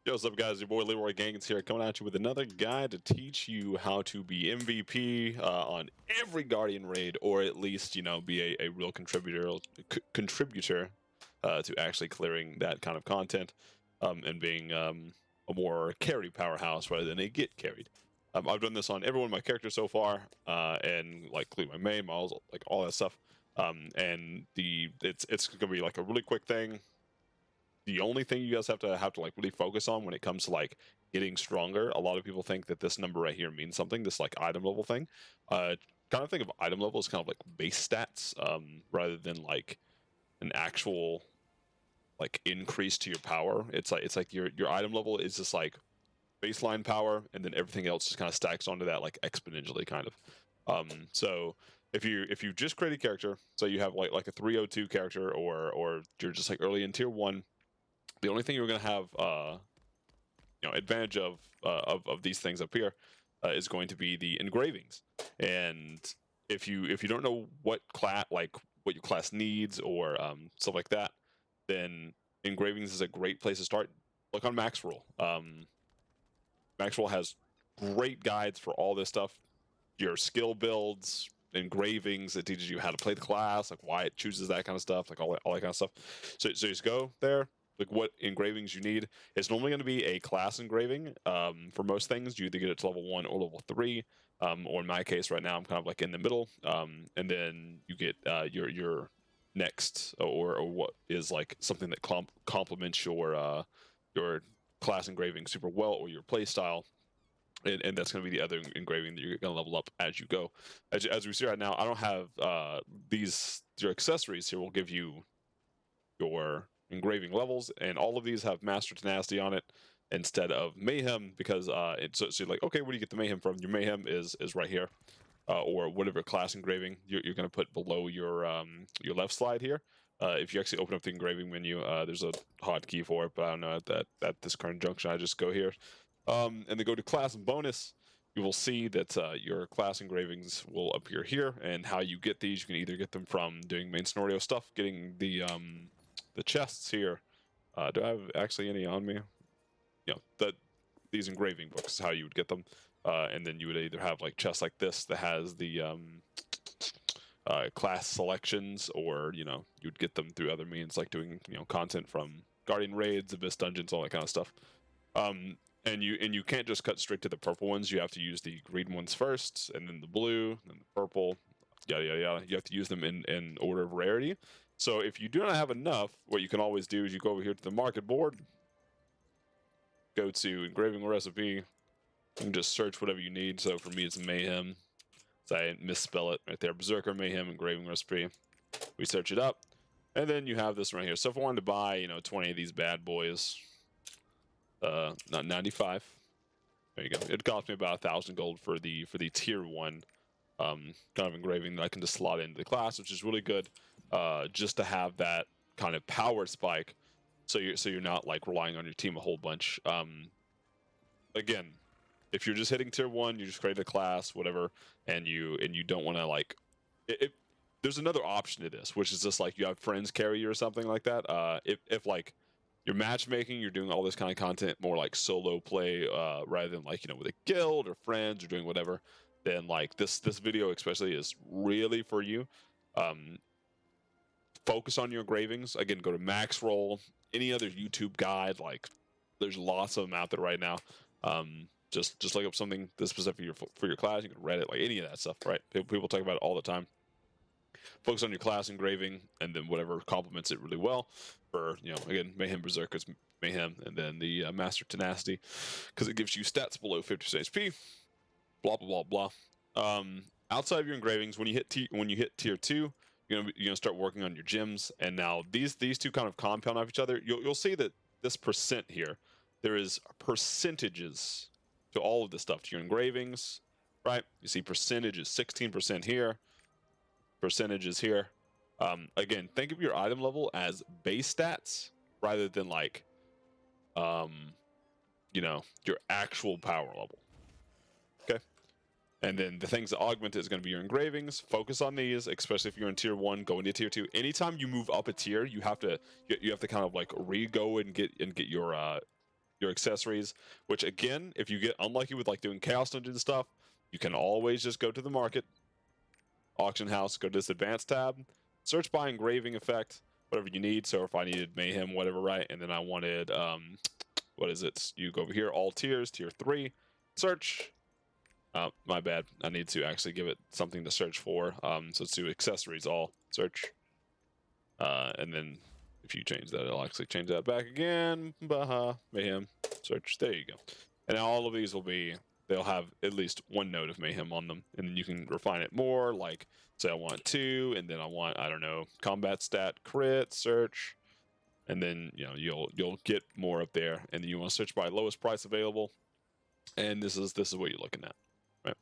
Yo, what's up, guys? Your boy Leroy Gaines here, coming at you with another guide to teach you how to be MVP on every Guardian raid, or at least, be a real contributor to actually clearing that kind of content, and being a more carry powerhouse rather than a get carried. I've done this on every one of my characters so far, and like including my main models, like all that stuff. And it's gonna be like a really quick thing. The only thing you guys have to like really focus on when it comes to like getting stronger, a lot of people think that this number right here means something, this like item level thing. uh Kind of think of item level as kind of like base stats, rather than like an actual like increase to your power. It's like your item level is just like baseline power, and then everything else just kind of stacks onto that like exponentially kind of. So if you just create a character, so you have like a 302 character, or you're just like early in tier 1, the only thing you're going to have advantage of these things up here is going to be the engravings. And if you don't know what class, like what your class needs, or stuff like that, then engravings is a great place to start. Look on Maxroll. Maxroll has great guides for all this stuff, your skill builds, engravings. It teaches you how to play the class, like why it chooses that kind of stuff, like all that kind of stuff. So just go there, like what engravings you need. It's normally going to be a class engraving. For most things, you either get it to level 1 or level 3. Or in my case, right now, I'm kind of like in the middle. And then you get your next, or what is like something that complements your class engraving super well, or your play style. And that's going to be the other engraving that you're going to level up as you go. As we see right now, I don't have your accessories here will give you your engraving levels, and all of these have Master Tenacity on it instead of Mayhem, because so you're like, okay, where do you get the Mayhem from? Your Mayhem is right here, or whatever class engraving you're going to put below your left slide here. If you actually open up the engraving menu, there's a hotkey for it, but I don't know at this current junction. I just go here, and then go to class and bonus. You will see that your class engravings will appear here, and how you get these, you can either get them from doing main scenario stuff, getting the chests here. Do I have actually any on me? These engraving books is how you would get them, and then you would either have like chests like this that has the class selections, or you'd get them through other means, like doing content from Guardian raids, Abyss dungeons, all that kind of stuff. And you can't just cut straight to the purple ones. You have to use the green ones first, and then the blue, then the purple, yada yada yada. You have to use them in order of rarity. So if you do not have enough, what you can always do is you go over here to the market board, go to engraving recipe, and just search whatever you need. So for me, it's Mayhem. So I misspell it right there. Berserker Mayhem engraving recipe. We search it up, and then you have this right here. So if I wanted to buy 20 of these bad boys, not 95. There you go. It cost me about 1,000 gold for the tier 1 kind of engraving that I can just slot into the class, which is really good, just to have that kind of power spike, so you're not like relying on your team a whole bunch. Again, if you're just hitting tier 1, you just create a class, whatever, and you don't want to like there's another option to this, which is just like you have friends carry you or something like that. If like you're matchmaking, you're doing all this kind of content more like solo play, rather than like with a guild or friends or doing whatever, then like this video especially is really for you. Focus on your engravings. Again, go to Maxroll, any other YouTube guide, like there's lots of them out there right now. Just look up something that's specific for your class. You can Reddit, like any of that stuff, right? People talk about it all the time. Focus on your class engraving, and then whatever complements it really well. For again, Mayhem Berserker's Mayhem, and then the Master Tenacity, because it gives you stats below 50% HP. Blah blah blah blah. Outside of your engravings, when you hit tier 2, you're gonna start working on your gems, and now these two kind of compound off each other. You'll see that this percent here, there is percentages to all of this stuff, to your engravings, right? You see percentages, 16% here, percentages here. Again, think of your item level as base stats rather than like your actual power level. Okay. And then the things that augment it is going to be your engravings. Focus on these, especially if you're in tier 1, go into tier 2. Anytime you move up a tier, you have to kind of like re-go and get your your accessories, which again, if you get unlucky with like doing Chaos Dungeon stuff, you can always just go to the market, auction house, go to this advanced tab, search by engraving effect, whatever you need. So if I needed Mayhem, whatever, right? And then I wanted, what is it? You go over here, all tiers, tier 3, search. My bad. I need to actually give it something to search for. So let's do accessories, all, search. And then if you change that, it'll actually change that back again. Baha, Mayhem, search. There you go. And all of these will be, they'll have at least one node of Mayhem on them. And then you can refine it more, like, say I want 2, and then I want, I don't know, combat stat, crit, search. And then, you know, you'll get more up there. And then you want to search by lowest price available. And this is what you're looking at, right?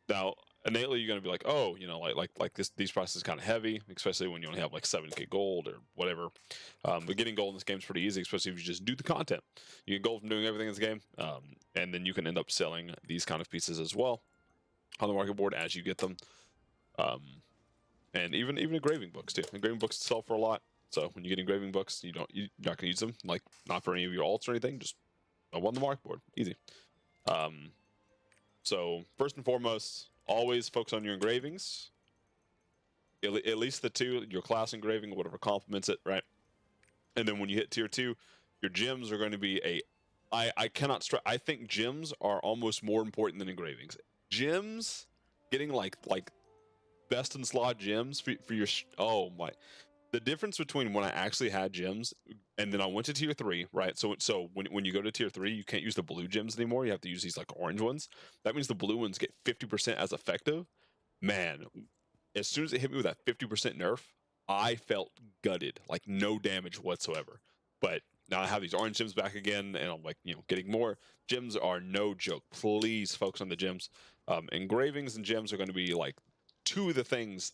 Now, innately you're going to be like, oh, you know, like these prices kind of heavy, especially when you only have like 7k gold or whatever. But getting gold in this game is pretty easy, especially if you just do the content. You get gold from doing everything in this game, and then you can end up selling these kind of pieces as well on the market board as you get them. And even engraving books too. Engraving books sell for a lot. So when you get engraving books, you're not going to use them, like not for any of your alts or anything. Just on the market board, easy. So first and foremost, always focus on your engravings. At least the 2, your class engraving, whatever complements it, right? And then when you hit tier 2, your gems are going to be I cannot stress. I think gems are almost more important than engravings. Gems, getting like best in slot gems for your oh my. The difference between when I actually had gems and then I went to tier 3, right? So when you go to tier 3, you can't use the blue gems anymore. You have to use these like orange ones. That means the blue ones get 50% as effective. Man, as soon as it hit me with that 50% nerf, I felt gutted, like no damage whatsoever. But now I have these orange gems back again, and I'm like, you know, getting more. Gems are no joke. Please focus on the gems. Engravings and gems are going to be like 2 of the things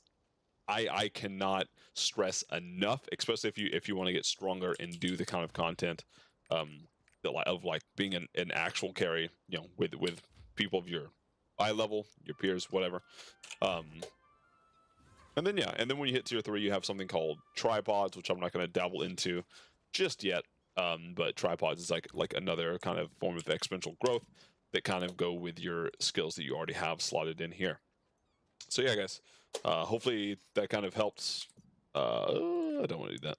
I cannot stress enough, especially if you want to get stronger and do the kind of content of like being an actual carry, you know, with people of your eye level, your peers, whatever. And then when you hit tier 3, you have something called tripods, which I'm not going to dabble into just yet. But tripods is like another kind of form of exponential growth that kind of go with your skills that you already have slotted in here. So yeah, guys. Hopefully that kind of helps. I don't want to do that.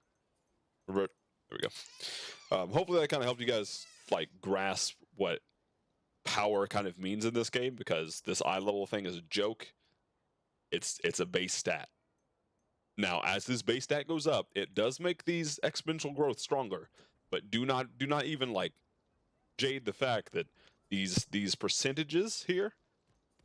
Revert. There we go. Hopefully that kind of helped you guys like grasp what power kind of means in this game, because this eye level thing is a joke. It's a base stat. Now, as this base stat goes up, it does make these exponential growth stronger, but do not even like jade the fact that these percentages here,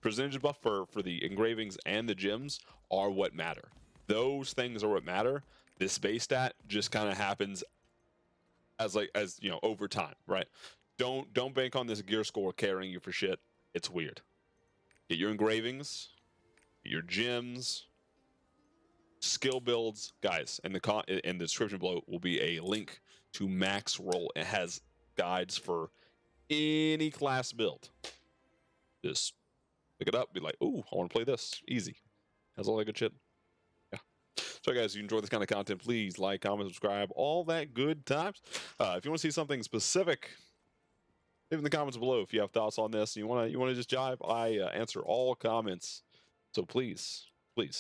percentage buff for the engravings and the gems, are what matter. Those things are what matter. This base stat just kind of happens as you know, over time, right? Don't bank on this gear score carrying you for shit. It's weird. Get your engravings, your gems, skill builds, guys. In the description below will be a link to Max Roll. It has guides for any class build. Just pick it up, be like, ooh, I want to play this. Easy. Has all that good shit. Yeah. So guys, if you enjoy this kind of content, please like, comment, subscribe, all that good times. If you want to see something specific, leave in the comments below if you have thoughts on this. And you want to just jive. I answer all comments. So please leave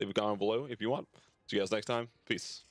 a comment below if you want. See you guys next time. Peace.